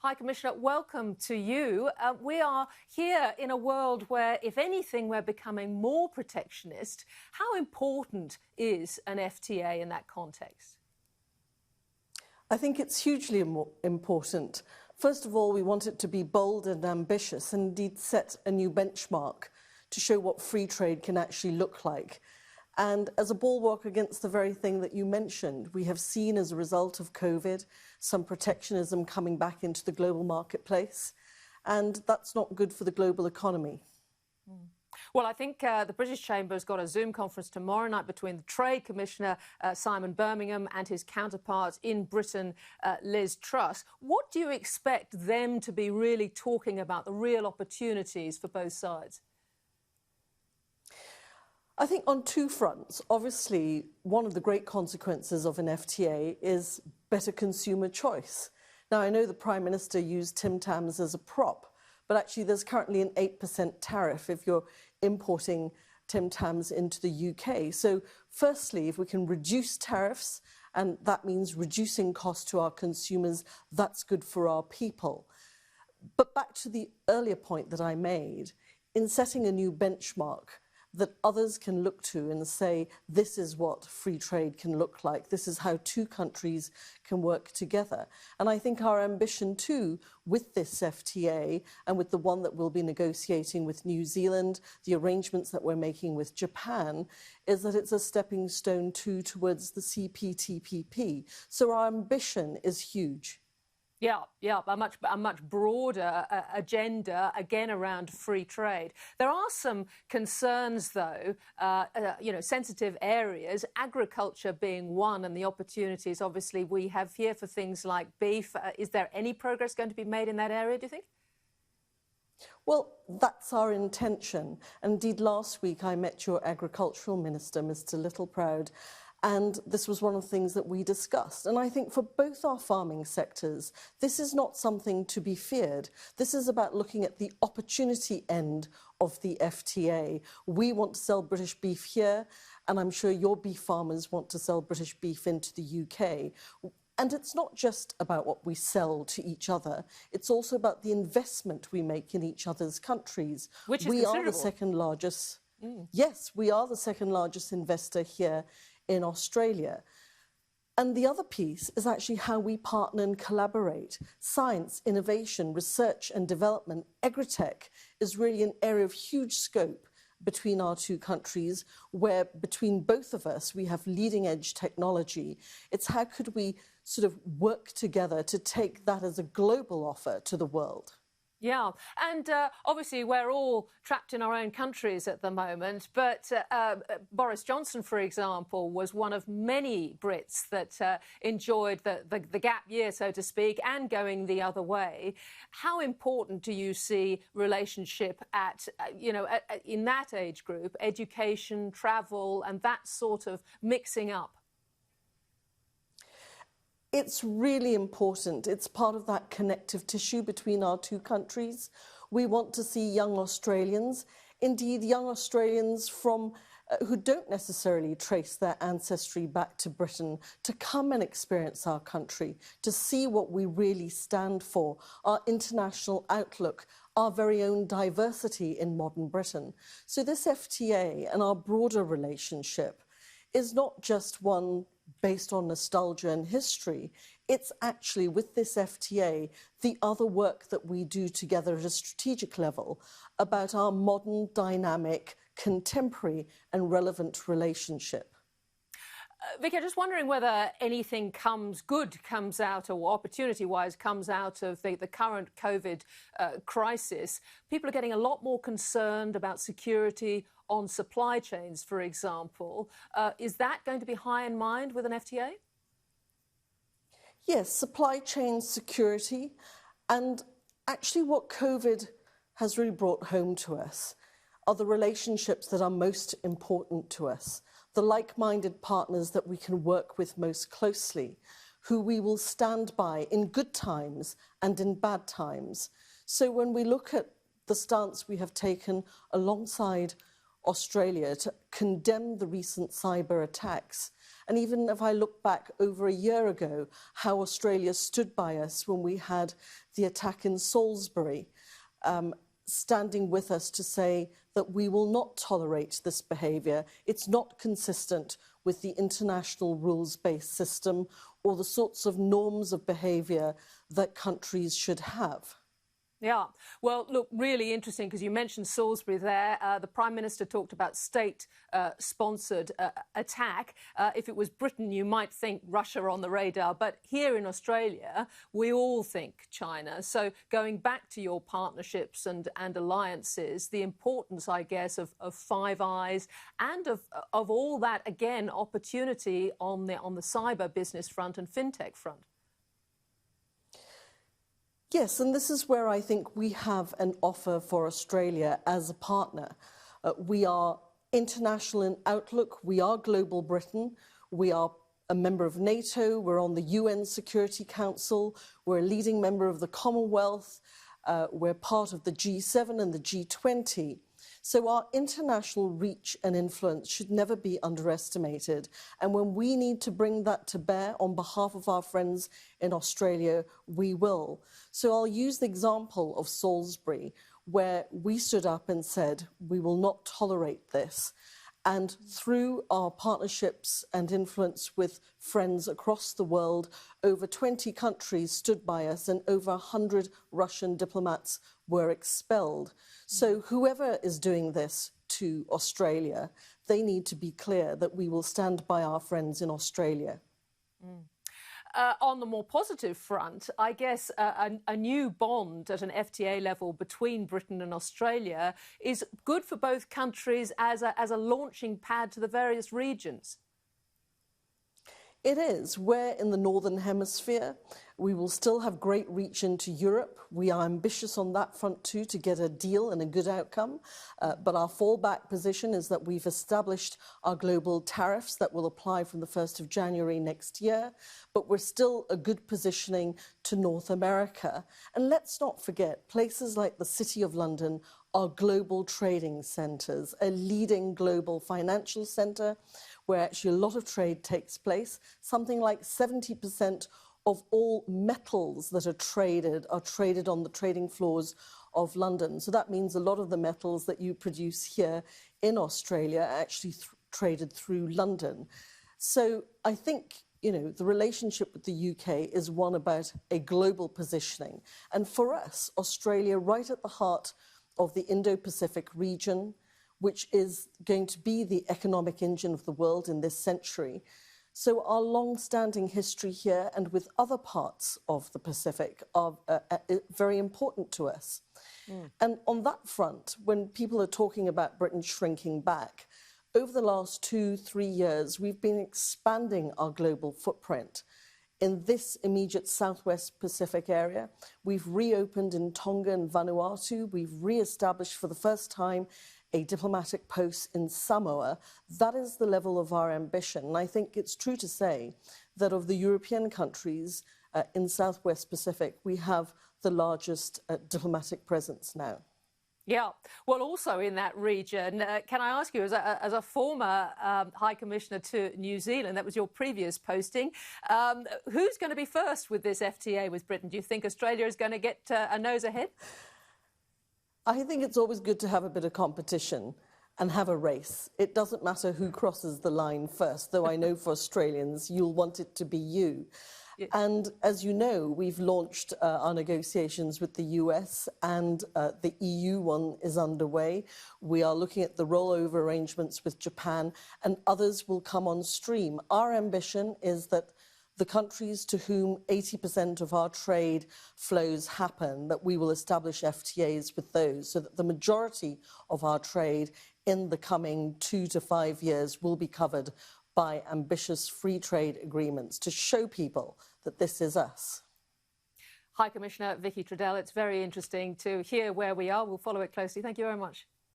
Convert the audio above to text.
High Commissioner, welcome to you. We are here in a world where, if anything, we're becoming more protectionist. How important is an FTA in that context? I think it's hugely important. First of all, we want it to be bold and ambitious and indeed set a new benchmark to show what free trade can actually look like. And as a bulwark against the very thing that you mentioned, we have seen as a result of COVID some protectionism coming back into the global marketplace, and that's not good for the global economy. Well, I think the British Chamber's got a Zoom conference tomorrow night between the Trade Commissioner, Simon Birmingham, and his counterpart in Britain, Liz Truss. What do you expect them to be really talking about, the real opportunities for both sides? I think on two fronts. Obviously, one of the great consequences of an FTA is better consumer choice. Now, I know the Prime Minister used Tim Tams as a prop, but actually there's currently an 8% tariff if you're importing Tim Tams into the UK. So firstly, if we can reduce tariffs, and that means reducing costs to our consumers, that's good for our people. But back to the earlier point that I made, in setting a new benchmark that others can look to and say, this is what free trade can look like. This is how two countries can work together. And I think our ambition too, with this FTA and with the one that we'll be negotiating with New Zealand, the arrangements that we're making with Japan, is that it's a stepping stone too towards the CPTPP. So our ambition is huge. Yeah, a much broader agenda, again, around free trade. There are some concerns, though, sensitive areas, agriculture being one, and the opportunities, obviously, we have here for things like beef. Is there any progress going to be made in that area, do you think? Well, that's our intention. Indeed, last week I met your Agricultural Minister, Mr. Littleproud, and this was one of the things that we discussed. And I think for both our farming sectors, this is not something to be feared. This is about looking at the opportunity end of the FTA. We want to sell British beef here, and I'm sure your beef farmers want to sell British beef into the UK. And it's not just about what we sell to each other. It's also about the investment we make in each other's countries. Which is considerable. We are the second largest. Yes, we are the second largest investor here in Australia. And the other piece is actually how we partner and collaborate. Science, innovation, research and development, agritech is really an area of huge scope between our two countries, where between both of us we have leading edge technology. It's how could we sort of work together to take that as a global offer to the world. Yeah, and obviously we're all trapped in our own countries at the moment, but Boris Johnson, for example, was one of many Brits that enjoyed the gap year, so to speak, and going the other way. How important do you see relationship at, in that age group, education, travel, and that sort of mixing up? It's really important. It's part of that connective tissue between our two countries. We want to see young Australians, indeed young Australians from who don't necessarily trace their ancestry back to Britain, to come and experience our country, to see what we really stand for, our international outlook, our very own diversity in modern Britain. So this FTA and our broader relationship is not just one based on nostalgia and history. It's actually, with this FTA, the other work that we do together at a strategic level about our modern, dynamic, contemporary and relevant relationship. Vicky, I'm just wondering whether anything good comes out, or opportunity-wise comes out of the current COVID crisis. People are getting a lot more concerned about security on supply chains, for example. Is that going to be high in mind with an FTA? Yes, supply chain security. And actually what COVID has really brought home to us are the relationships that are most important to us, the like-minded partners that we can work with most closely, who we will stand by in good times and in bad times. So when we look at the stance we have taken alongside Australia to condemn the recent cyber attacks And even if I look back over a year ago, how Australia stood by us when we had the attack in Salisbury, standing with us to say that we will not tolerate this behaviour. It's not consistent with the international rules-based system or the sorts of norms of behaviour that countries should have. Yeah, well, look, really interesting because you mentioned Salisbury there. The Prime Minister talked about state-sponsored attack. If it was Britain, you might think Russia on the radar. But here in Australia, we all think China. So going back to your partnerships and alliances, the importance, I guess, of Five Eyes and of all that, again, opportunity on the cyber business front and fintech front. Yes, and this is where I think we have an offer for Australia as a partner. We are international in outlook. We are global Britain. We are a member of NATO. We're on the UN Security Council. We're a leading member of the Commonwealth. We're part of the G7 and the G20. So our international reach and influence should never be underestimated. And when we need to bring that to bear on behalf of our friends in Australia, we will. So I'll use the example of Salisbury, where we stood up and said, we will not tolerate this. And through our partnerships and influence with friends across the world, over 20 countries stood by us and over 100 Russian diplomats were expelled. So whoever is doing this to Australia, they need to be clear that we will stand by our friends in Australia. On the more positive front, I guess a new bond at an FTA level between Britain and Australia is good for both countries as a launching pad to the various regions. It is. We're in the Northern Hemisphere. We will still have great reach into Europe. We are ambitious on that front too to get a deal and a good outcome. But our fallback position is that we've established our global tariffs that will apply from the 1st of January next year. But we're still a good positioning to North America. And let's not forget, places like the City of London are global trading centres, a leading global financial centre where actually a lot of trade takes place. Something like 70% of all metals that are traded on the trading floors of London. So that means a lot of the metals that you produce here in Australia are actually traded through London. So I think, you know, the relationship with the UK is one about a global positioning. And for us, Australia, right at the heart of the Indo-Pacific region, which is going to be the economic engine of the world in this century. So our long-standing history here and with other parts of the Pacific are very important to us. And on that front, when people are talking about Britain shrinking back, over the last 2-3 years, we've been expanding our global footprint. In this immediate Southwest Pacific area, we've reopened in Tonga and Vanuatu. We've re-established for the first time a diplomatic post in Samoa. That is the level of our ambition. And I think it's true to say that of the European countries in Southwest Pacific, we have the largest diplomatic presence now. Yeah, well, also in that region, can I ask you, as a former High Commissioner to New Zealand, that was your previous posting, who's going to be first with this FTA with Britain? Do you think Australia is going to get a nose ahead? I think it's always good to have a bit of competition and have a race. It doesn't matter who crosses the line first, though I know for Australians, you'll want it to be you. Yeah. And as you know, we've launched our negotiations with the US and the EU one is underway. We are looking at the rollover arrangements with Japan and others will come on stream. Our ambition is that the countries to whom 80% of our trade flows happen, that we will establish FTAs with those so that the majority of our trade in the coming 2 to 5 years will be covered by ambitious free trade agreements to show people that this is us. High Commissioner Vicki Treadell, it's very interesting to hear where we are. We'll follow it closely. Thank you very much.